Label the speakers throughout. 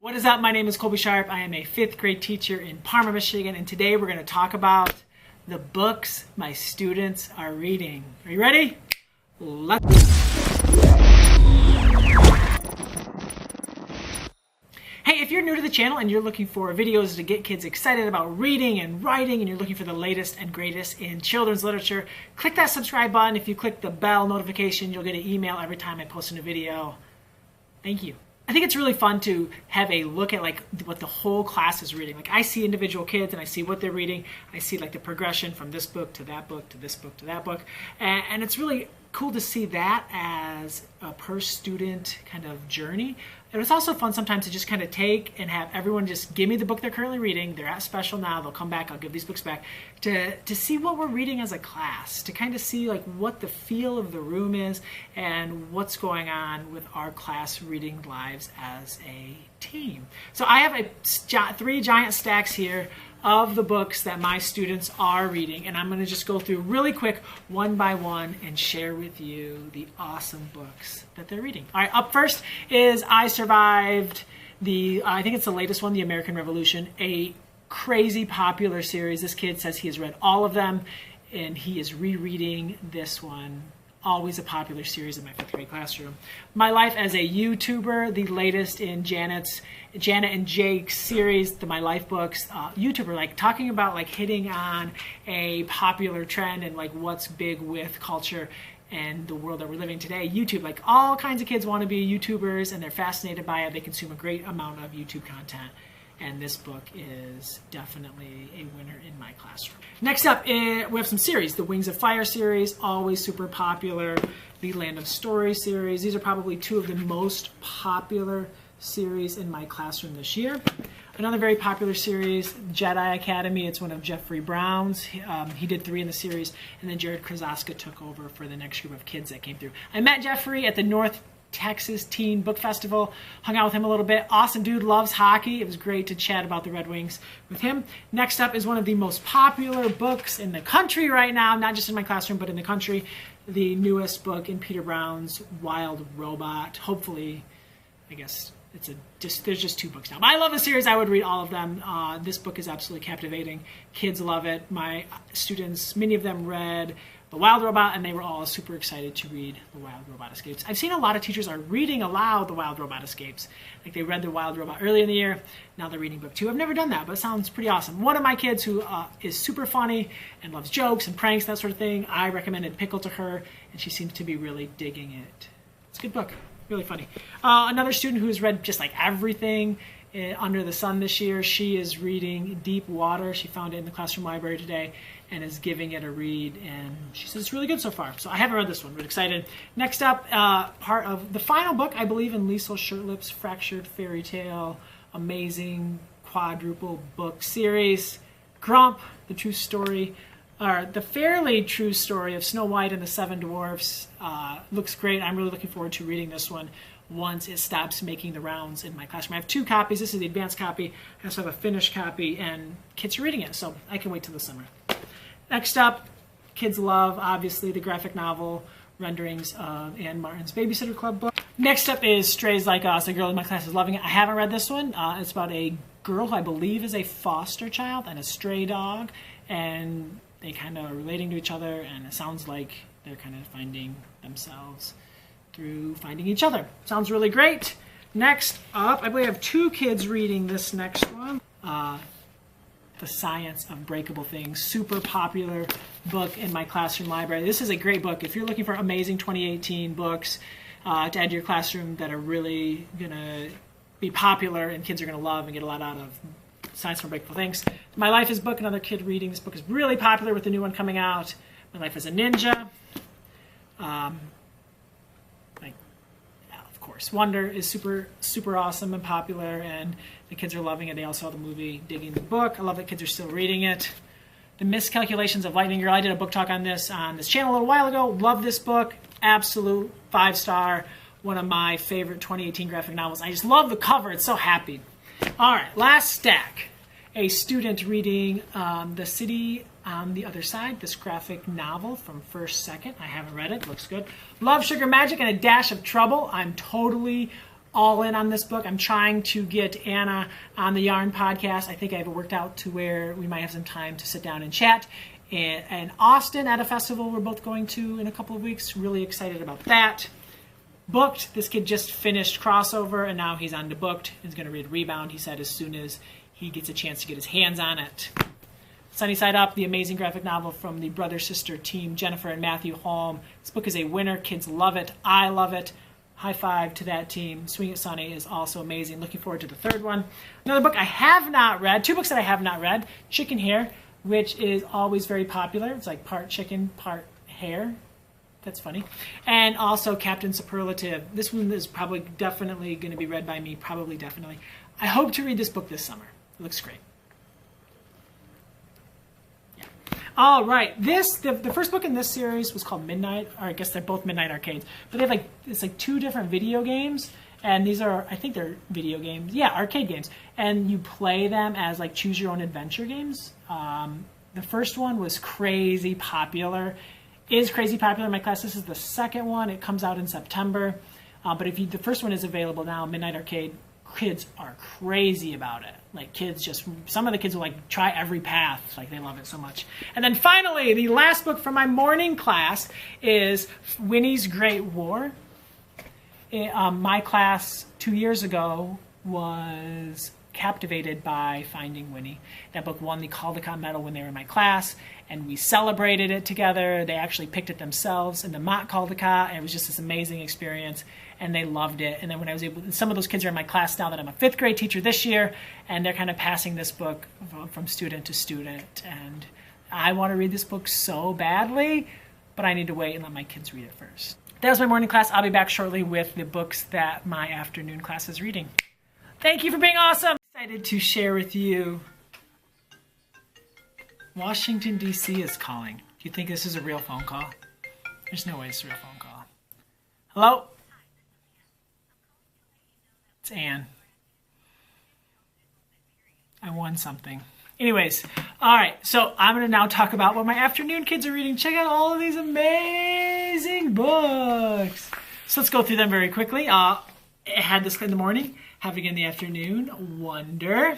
Speaker 1: What is up? My name is Colby Sharp. I am a 5th grade teacher in Parma, Michigan, and today we're going to talk about the books my students are reading. Are you ready? Hey, if you're new to the channel and you're looking for videos to get kids excited about reading and writing and you're looking for the latest and greatest in children's literature, click that subscribe button. If you click the bell notification, you'll get an email every time I post a new video. Thank you. I think it's really fun to have a look at what the whole class is reading. I see individual kids and I see what they're reading. I see the progression from this book to that book to this book to that book. And it's really cool to see that as a per student kind of journey. And it's also fun sometimes to just kind of take and have everyone just give me the book they're currently reading. They're at special now. They'll come back. I'll give these books back to see what we're reading as a class, to kind of see what the feel of the room is and what's going on with our class reading lives as a team. So I have 3 giant stacks here of the books that my students are reading, and I'm going to just go through really quick one by one and share with you the awesome books that they're reading. All right, up first is I Survived I think it's the latest one, The American Revolution, a crazy popular series. This kid says he has read all of them and he is rereading this one. Always a popular series in my 5th grade classroom. My Life as a YouTuber, the latest in Janet and Jake's series, the My Life books. YouTuber, talking about hitting on a popular trend and what's big with culture and the world that we're living today. YouTube, all kinds of kids want to be YouTubers and they're fascinated by it. They consume a great amount of YouTube content. And this book is definitely a winner in my classroom. Next up, we have some series. The Wings of Fire series, always super popular. The Land of Story series. These are probably 2 of the most popular series in my classroom this year. Another very popular series, Jedi Academy. It's one of Jeffrey Brown's. He did 3 in the series, and then Jared Krasaska took over for the next group of kids that came through. I met Jeffrey at the North Texas Teen Book Festival, hung out with him a little bit. Awesome dude, loves hockey. It was great to chat about the Red Wings with him. Next up is one of the most popular books in the country right now, not just in my classroom, but in the country. The newest book in Peter Brown's Wild Robot. Hopefully, I guess there's just 2 books now. But I love the series. I would read all of them. This book is absolutely captivating. Kids love it. My students, many of them read The Wild Robot, and they were all super excited to read The Wild Robot Escapes. I've seen a lot of teachers are reading aloud The Wild Robot Escapes. They read The Wild Robot early in the year. Now they're reading book 2. I've never done that, but it sounds pretty awesome. One of my kids who is super funny and loves jokes and pranks, that sort of thing, I recommended Pickle to her, and she seems to be really digging it. It's a good book. Really funny. Another student who's read just everything under the sun this year, she is reading Deep Water. She found it in the classroom library today and is giving it a read, and she says it's really good so far. So I haven't read this one, but excited. Next up, part of the final book, I believe, in Liesl Shirtlip's Fractured Fairy Tale, amazing quadruple book series, Grump, the true story, or the fairly true story of Snow White and the 7 Dwarfs. Looks great. I'm really looking forward to reading this one once it stops making the rounds in my classroom. I have 2 copies. This is the advanced copy. I also have a finished copy, and kids are reading it, so I can wait till the summer. Next up, kids love, obviously, the graphic novel renderings of Anne Martin's Babysitter Club book. Next up is Strays Like Us. A girl in my class is loving it. I haven't read this one. It's about a girl who I believe is a foster child and a stray dog, and they kind of are relating to each other, and it sounds like they're kind of finding themselves through finding each other. Sounds really great. Next up, I believe I have 2 kids reading this next one. The Science of Breakable Things, super popular book in my classroom library. This is a great book. If you're looking for amazing 2018 books to add to your classroom that are really going to be popular and kids are going to love and get a lot out of, Science of Breakable Things. My Life is book, another kid reading. This book is really popular with the new one coming out. My Life as a Ninja. Of course, Wonder is super, super awesome and popular, and the kids are loving it. They all saw the movie, digging the book. I love that kids are still reading it. The Miscalculations of Lightning Girl. I did a book talk on this channel a little while ago. Love this book. Absolute 5-star. One of my favorite 2018 graphic novels. I just love the cover. It's so happy. All right, last stack. A student reading The City on the Other Side, this graphic novel from First Second. I haven't read it. Looks good. Love, Sugar Magic, and a Dash of Trouble. I'm totally all in on this book. I'm trying to get Anna on the Yarn podcast. I think I have it worked out to where we might have some time to sit down and chat. And Austin at a festival we're both going to in a couple of weeks. Really excited about that. Booked. This kid just finished Crossover, and now he's on to Booked. He's going to read Rebound, he said, as soon as he gets a chance to get his hands on it. Sunny Side Up, the amazing graphic novel from the brother-sister team, Jennifer and Matthew Holm. This book is a winner. Kids love it. I love it. High five to that team. Swing It Sunny is also amazing. Looking forward to the third one. Another book I have not read, two books that I have not read. Chicken Hair, which is always very popular. It's like part chicken, part hair. That's funny. And also Captain Superlative. This one is probably definitely going to be read by me. Probably definitely. I hope to read this book this summer. It looks great. All right, the first book in this series was called Midnight, or I guess they're both Midnight Arcades, but they have it's like two different video games, and these are, I think they're video games, yeah, arcade games, and you play them as like choose your own adventure games. The first one was crazy popular, is crazy popular in my class. This is the second one. It comes out in September, but the first one is available now, Midnight Arcade. Kids are crazy about it. Like some of the kids will like try every path. Like they love it so much. And then finally, the last book from my morning class is Winnie's Great War. My class 2 years ago was captivated by Finding Winnie. That book won the Caldecott Medal when they were in my class, and we celebrated it together. They actually picked it themselves in the Mott Caldecott, and it was just this amazing experience, and they loved it. And then when I was some of those kids are in my class now that I'm a fifth grade teacher this year, and they're kind of passing this book from student to student, and I want to read this book so badly, but I need to wait and let my kids read it first. That was my morning class. I'll be back shortly with the books that my afternoon class is reading. Thank you for being awesome. Excited to share with you. Washington, D.C. is calling. Do you think this is a real phone call? There's no way it's a real phone call. Hello? It's Ann. I won something. Anyways, all right, so I'm going to now talk about what my afternoon kids are reading. Check out all of these amazing books. So let's go through them very quickly. I had this in the morning, having in the afternoon, Wonder.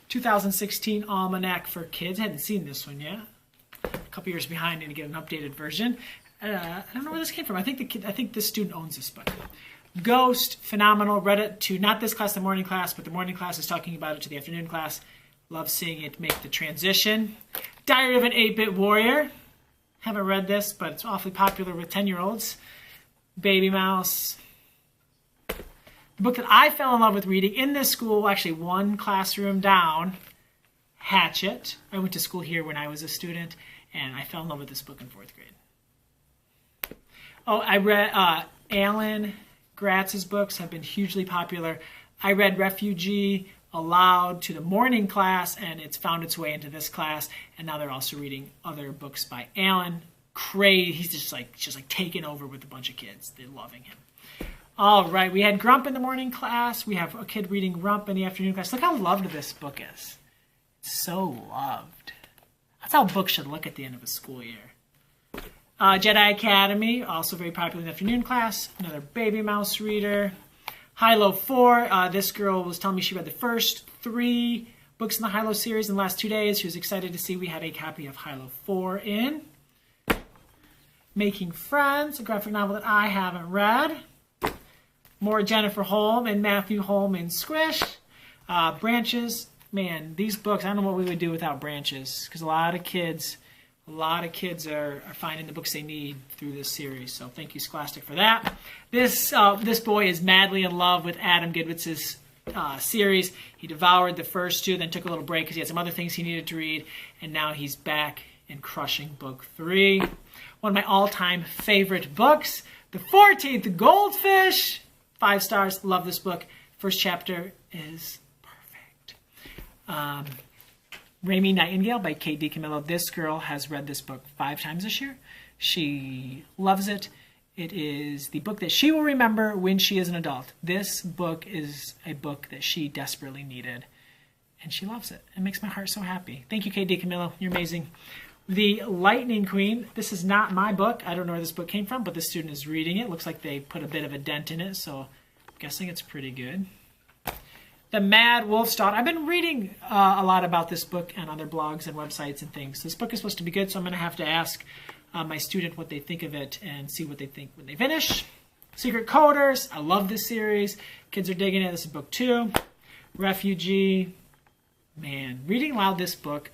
Speaker 1: 2016 Almanac for Kids. I hadn't seen this one yet. A couple years behind, need to get an updated version. I don't know where this came from. I think this student owns this book. Ghost, phenomenal. Read it to not this class, the morning class, but the morning class is talking about it to the afternoon class. Love seeing it make the transition. Diary of an 8-Bit Warrior. Haven't read this, but it's awfully popular with 10-year-olds. Baby Mouse. The book that I fell in love with reading in this school, actually one classroom down, Hatchet. I went to school here when I was a student, and I fell in love with this book in 4th grade. Oh, I read Alan Gratz's books have been hugely popular. I read Refugee aloud to the morning class, and it's found its way into this class, and now they're also reading other books by Alan. Crazy, he's just like taking over with a bunch of kids. They're loving him. All right, we had Grump in the morning class. We have a kid reading Grump in the afternoon class. Look how loved this book is. It's so loved. That's how books should look at the end of a school year. Jedi Academy, also very popular in the afternoon class. Another Baby Mouse reader. Hilo 4. This girl was telling me she read the first 3 books in the Hilo series in the last 2 days. She was excited to see we had a copy of Hilo 4 in. Making Friends, a graphic novel that I haven't read. More Jennifer Holm and Matthew Holm in Squish. Branches. Man, these books, I don't know what we would do without Branches, because a lot of kids are finding the books they need through this series. So thank you, Scholastic, for that. This boy is madly in love with Adam Gidwitz's series. He devoured the first 2, then took a little break because he had some other things he needed to read, and now he's back and crushing book 3. One of my all-time favorite books, The 14th Goldfish. 5 stars. Love this book. First chapter is perfect. Raimi Nightingale by Kate DiCamillo. This girl has read this book 5 times this year. She loves it. It is the book that she will remember when she is an adult. This book is a book that she desperately needed, and she loves it. It makes my heart so happy. Thank you, Kate DiCamillo. You're amazing. The Lightning Queen. This is not my book. I don't know where this book came from, but the student is reading it. Looks like they put a bit of a dent in it, so guessing it's pretty good. The Mad Wolf's Daughter. I've been reading a lot about this book on other blogs and websites and things. This book is supposed to be good, so I'm going to have to ask my student what they think of it and see what they think when they finish. Secret Coders. I love this series. Kids are digging it. This is book 2. Refugee. Man, reading aloud this book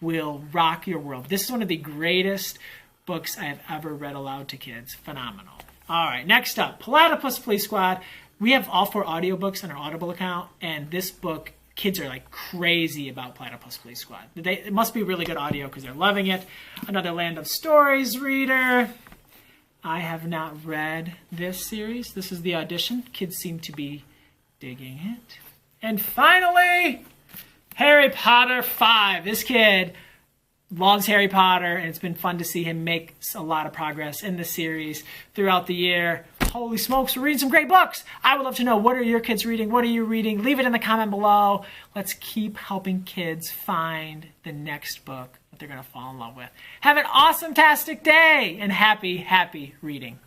Speaker 1: will rock your world. This is one of the greatest books I have ever read aloud to kids. Phenomenal. All right, next up, Platypus Police Squad. We have all 4 audiobooks on our Audible account, and this book, kids are like crazy about Platypus Police Squad. It must be really good audio because they're loving it. Another Land of Stories reader. I have not read this series. This is the audition. Kids seem to be digging it. And finally, Harry Potter 5. This kid loves Harry Potter, and it's been fun to see him make a lot of progress in the series throughout the year. Holy smokes, we're reading some great books. I would love to know, what are your kids reading? What are you reading? Leave it in the comment below. Let's keep helping kids find the next book that they're going to fall in love with. Have an awesome-tastic day, and happy, happy reading.